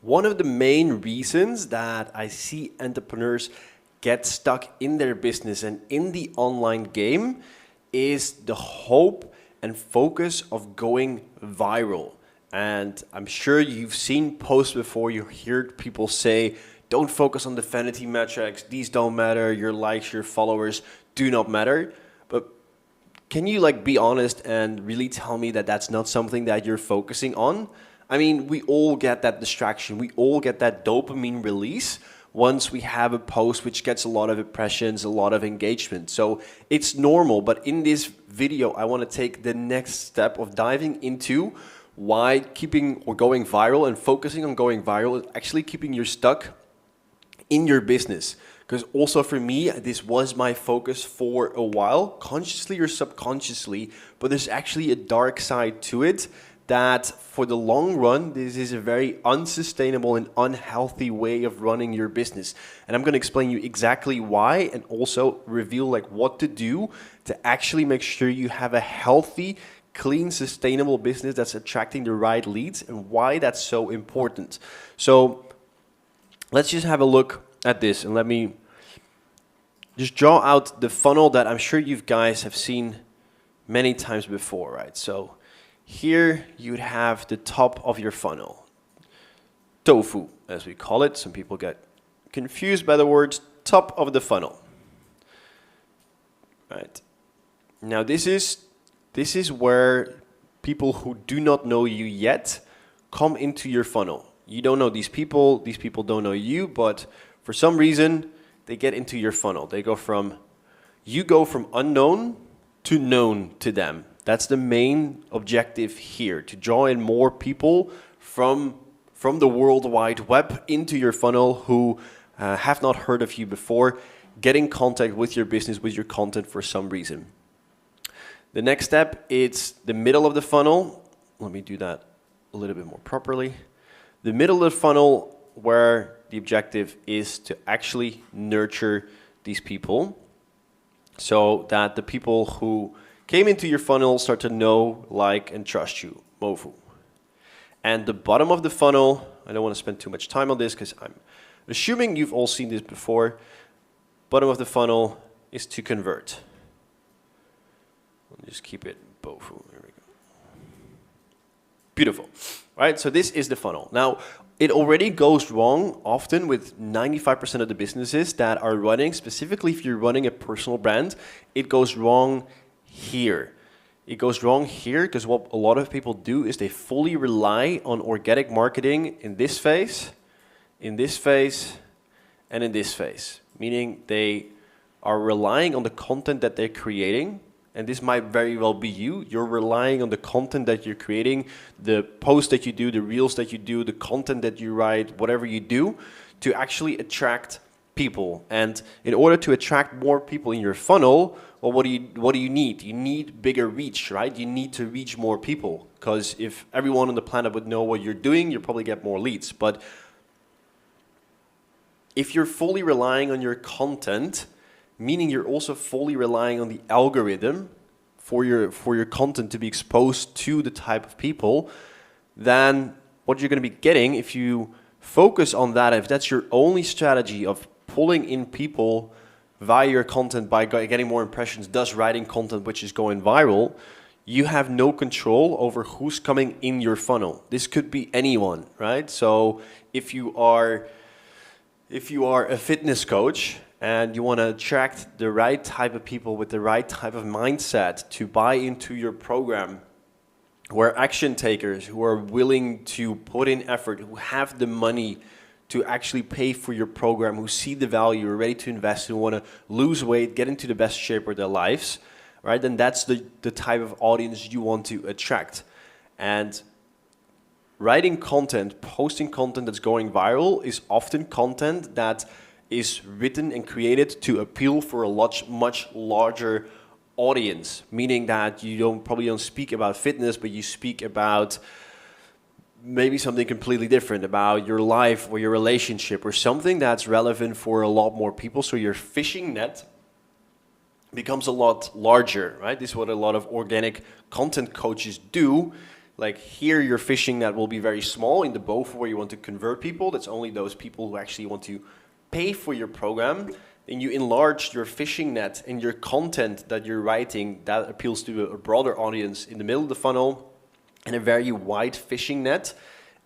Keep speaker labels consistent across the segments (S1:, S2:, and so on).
S1: One of the main reasons that I see entrepreneurs get stuck in their business and in the online game is the hope and focus of going viral. And I'm sure you've seen posts before, you heard people say, don't focus on the vanity metrics, these don't matter, your likes, your followers do not matter. But can you be honest and really tell me that that's not something that you're focusing on? I mean, we all get that distraction. We all get that dopamine release once we have a post which gets a lot of impressions, a lot of engagement. So it's normal. But in this video, I want to take the next step of diving into why keeping or going viral and focusing on going viral is actually keeping you stuck in your business. Because also for me, this was my focus for a while, consciously or subconsciously, but there's actually a dark side to it that for the long run, this is a very unsustainable and unhealthy way of running your business. And I'm going to explain you exactly why and also reveal what to do to actually make sure you have a healthy, clean, sustainable business that's attracting the right leads and why that's so important. So let's just have a look at this and let me just draw out the funnel that I'm sure you guys have seen many times before, right? So here you would have the top of your funnel, tofu, as we call it. Some people get confused by the words top of the funnel. Right. Now this is where people who do not know you yet come into your funnel. You don't know these people don't know you, but for some reason they get into your funnel. You go from unknown to known to them. That's the main objective here, to draw in more people from the World Wide Web into your funnel who have not heard of you before, get in contact with your business, with your content for some reason. The next step is the middle of the funnel. Let me do that a little bit more properly. The middle of the funnel where the objective is to actually nurture these people so that the people who came into your funnel start to know, like, and trust you, Mofu. And the bottom of the funnel, I don't want to spend too much time on this because I'm assuming you've all seen this before. Bottom of the funnel is to convert. I'll just keep it Bofu. There we go. Beautiful. All right, so this is the funnel. Now, it already goes wrong often with 95% of the businesses that are running, specifically if you're running a personal brand, it goes wrong here. It goes wrong here because what a lot of people do is they fully rely on organic marketing in this phase, and in this phase. Meaning they are relying on the content that they're creating, and this might very well be you. You're relying on the content that you're creating, the posts that you do, the reels that you do, the content that you write, whatever you do, to actually attract people. And in order to attract more people in your funnel, well, what do you need? You need bigger reach, right? You need to reach more people, because if everyone on the planet would know what you're doing, you'll probably get more leads. But if you're fully relying on your content, meaning you're also fully relying on the algorithm for your content to be exposed to the type of people, then what you're going to be getting, if you focus on that, if that's your only strategy of pulling in people via your content by getting more impressions, thus writing content which is going viral, you have no control over who's coming in your funnel. This could be anyone, right? So if you are a fitness coach and you want to attract the right type of people with the right type of mindset to buy into your program, who are action takers, who are willing to put in effort, who have the money to actually pay for your program, who see the value, are ready to invest, who want to lose weight, get into the best shape of their lives, right? Then that's the type of audience you want to attract. And writing content, posting content that's going viral is often content that is written and created to appeal for a much larger audience, meaning that you probably don't speak about fitness, but you speak about maybe something completely different, about your life or your relationship or something that's relevant for a lot more people. So your fishing net becomes a lot larger, right? This is what a lot of organic content coaches do. Like here, your fishing net will be very small. In the both where you want to convert people, that's only those people who actually want to pay for your program. Then you enlarge your fishing net and your content that you're writing that appeals to a broader audience in the middle of the funnel, and a very wide fishing net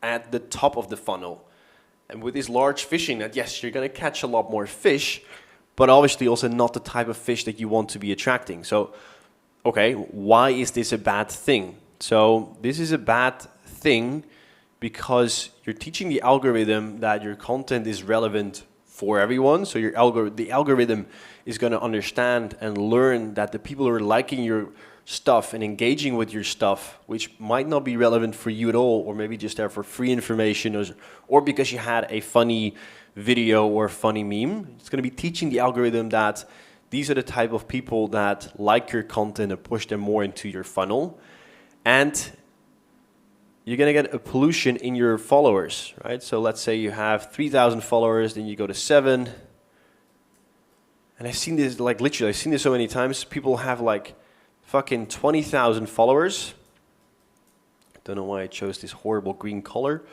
S1: at the top of the funnel. And with this large fishing net, yes, you're going to catch a lot more fish, but obviously also not the type of fish that you want to be attracting. So, okay, why is this a bad thing? So this is a bad thing because you're teaching the algorithm that your content is relevant for everyone. So the algorithm is going to understand and learn that the people who are liking your stuff and engaging with your stuff, which might not be relevant for you at all, or maybe just there for free information, or because you had a funny video or a funny meme, it's going to be teaching the algorithm that these are the type of people that like your content and push them more into your funnel. And you're going to get a pollution in your followers, right? So let's say you have 3,000 followers, then you go to 7. And I've seen this, like literally, I've seen this so many times. People have like fucking 20,000 followers. I don't know why I chose this horrible green color.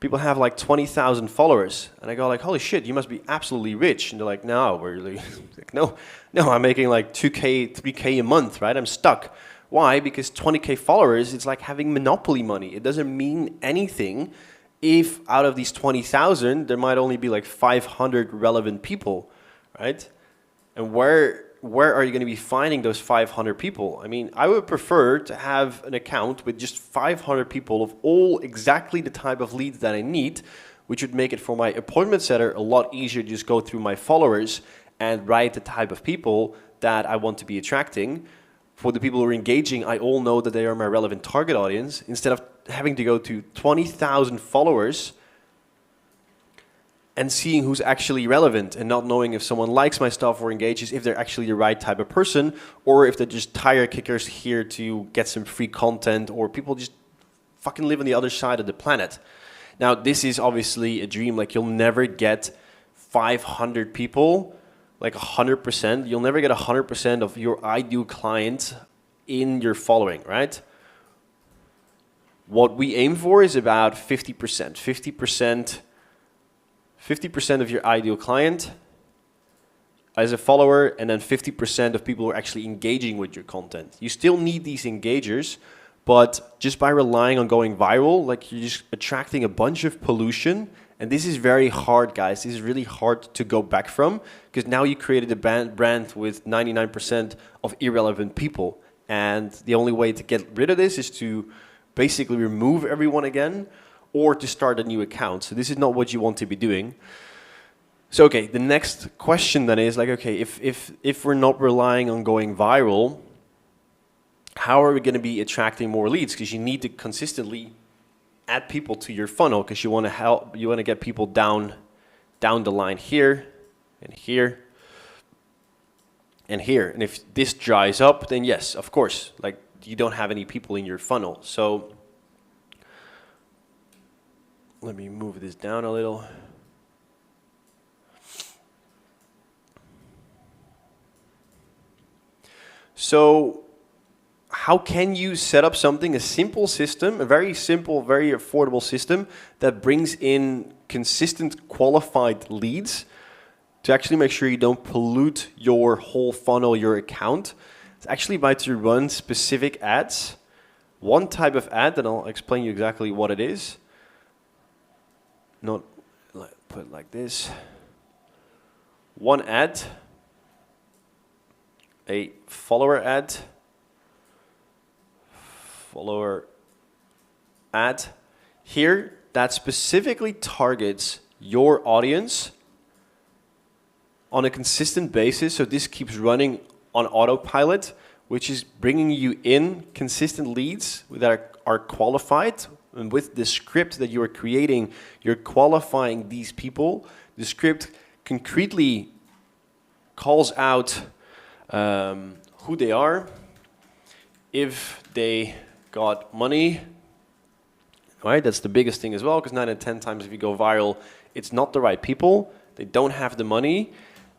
S1: People have like 20,000 followers. And I go like, holy shit, you must be absolutely rich. And they're like, no, we're really, like, no, I'm making like 2K, 3K a month, right? I'm stuck. Why? Because 20K followers, it's like having monopoly money. It doesn't mean anything if out of these 20,000, there might only be like 500 relevant people, right? And where are you going to be finding those 500 people? I mean, I would prefer to have an account with just 500 people of all exactly the type of leads that I need, which would make it for my appointment setter a lot easier to just go through my followers and write the type of people that I want to be attracting. For the people who are engaging, I all know that they are my relevant target audience, instead of having to go to 20,000 followers and seeing who's actually relevant and not knowing if someone likes my stuff or engages, if they're actually the right type of person, or if they're just tire kickers here to get some free content, or people just fucking live on the other side of the planet. Now, this is obviously a dream. Like, you'll never get 500 people, like 100%. You'll never get 100% of your ideal clients in your following, right? What we aim for is about 50%. 50% of your ideal client as a follower, and then 50% of people who are actually engaging with your content. You still need these engagers, but just by relying on going viral, like, you're just attracting a bunch of pollution. And this is very hard, guys. This is really hard to go back from, because now you created a brand with 99% of irrelevant people. And the only way to get rid of this is to basically remove everyone again, or to start a new account. So this is not what you want to be doing. So, okay, the next question then is like, okay, if we're not relying on going viral, how are we going to be attracting more leads? Because you need to consistently add people to your funnel, because you want to get people down the line here and here and here. And if this dries up, then yes, of course, like, you don't have any people in your funnel. So let me move this down a little. So how can you set up something, a simple system, a very simple, very affordable system that brings in consistent qualified leads to actually make sure you don't pollute your whole funnel, your account? It's actually by to run specific ads. One type of ad, and I'll explain you exactly what it is. Not put it like this. One ad, a follower ad, here that specifically targets your audience on a consistent basis. So this keeps running on autopilot, which is bringing you in consistent leads that are qualified. And with the script that you are creating, you're qualifying these people. The script concretely calls out who they are, if they got money, right? That's the biggest thing as well, because 9 out of 10 times if you go viral, it's not the right people, they don't have the money,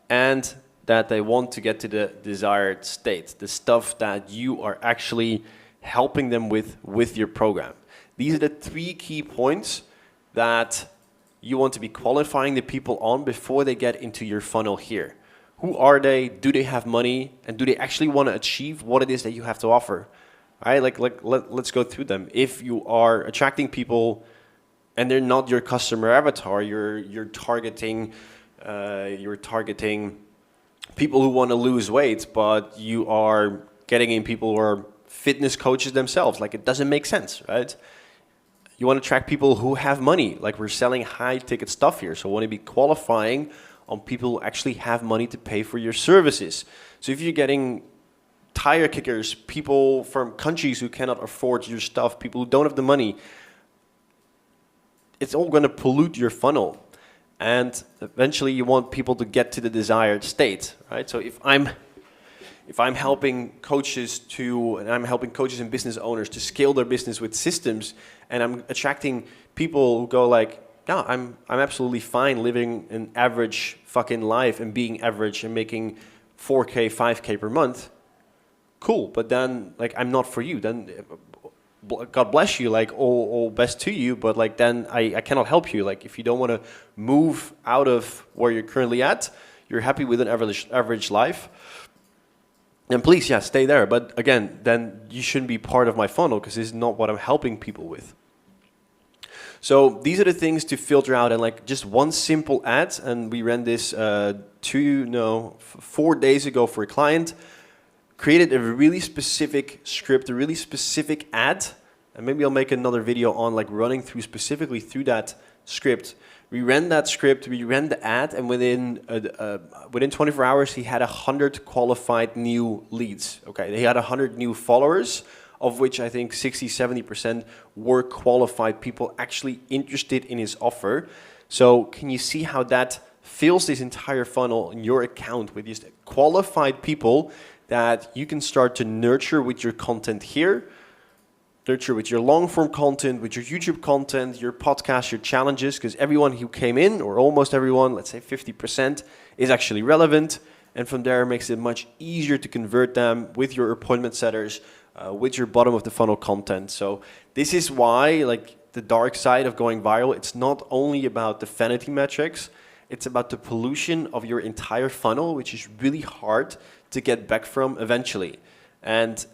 S1: and that they want to get to the desired state, the stuff that you are actually helping them with your program. These are the 3 key points that you want to be qualifying the people on before they get into your funnel here. Who are they? Do they have money? And do they actually want to achieve what it is that you have to offer? All right, let's go through them. If you are attracting people and they're not your customer avatar, you're targeting people who want to lose weight, but you are getting in people who are fitness coaches themselves. Like, it doesn't make sense, right? You want to attract people who have money. Like, we're selling high ticket stuff here, so we want to be qualifying on people who actually have money to pay for your services. So if you're getting tire kickers, people from countries who cannot afford your stuff, people who don't have the money, it's all going to pollute your funnel. And eventually you want people to get to the desired state, right? So if I'm helping coaches and business owners to scale their business with systems, and I'm attracting people who go like, yeah, I'm absolutely fine living an average fucking life and being average and making 4K, 5K per month. Cool, but then like I'm not for you. Then God bless you, like all best to you, but like then I cannot help you. Like if you don't want to move out of where you're currently at, you're happy with an average life, then please, yeah, stay there. But again, then you shouldn't be part of my funnel because this is not what I'm helping people with. So these are the things to filter out, and like just one simple ad, and we ran this 4 days ago for a client. Created a really specific script, a really specific ad, and maybe I'll make another video on like running through specifically through that script. We ran that script, we ran the ad, and within 24 hours he had 100 qualified new leads. Okay, he had 100 new followers, of which I think 60-70% were qualified people actually interested in his offer. So can you see how that fills this entire funnel in your account with just qualified people that you can start to nurture with your content here, nurture with your long-form content, with your YouTube content, your podcast, your challenges, because everyone who came in, or almost everyone, let's say 50%, is actually relevant. And from there, it makes it much easier to convert them with your appointment setters, with your bottom of the funnel content. So this is why, like, the dark side of going viral, it's not only about the vanity metrics, it's about the pollution of your entire funnel, which is really hard to get back from eventually. And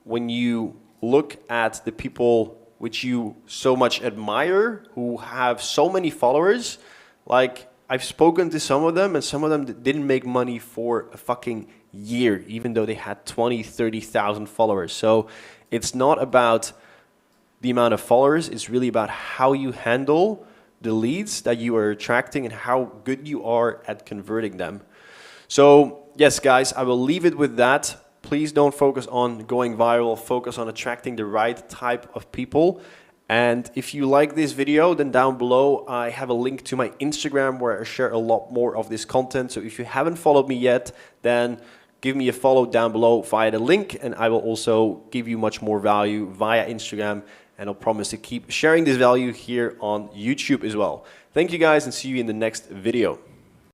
S1: when you look at the people which you so much admire, who have so many followers, like I've spoken to some of them, and some of them didn't make money for a fucking year, even though they had 20, 30,000 followers. So it's not about the amount of followers, it's really about how you handle the leads that you are attracting and how good you are at converting them. So yes, guys, I will leave it with that. Please don't focus on going viral, focus on attracting the right type of people. And if you like this video, then down below I have a link to my Instagram where I share a lot more of this content. So if you haven't followed me yet, then give me a follow down below via the link, and I will also give you much more value via Instagram, and I'll promise to keep sharing this value here on YouTube as well. Thank you guys, and see you in the next video.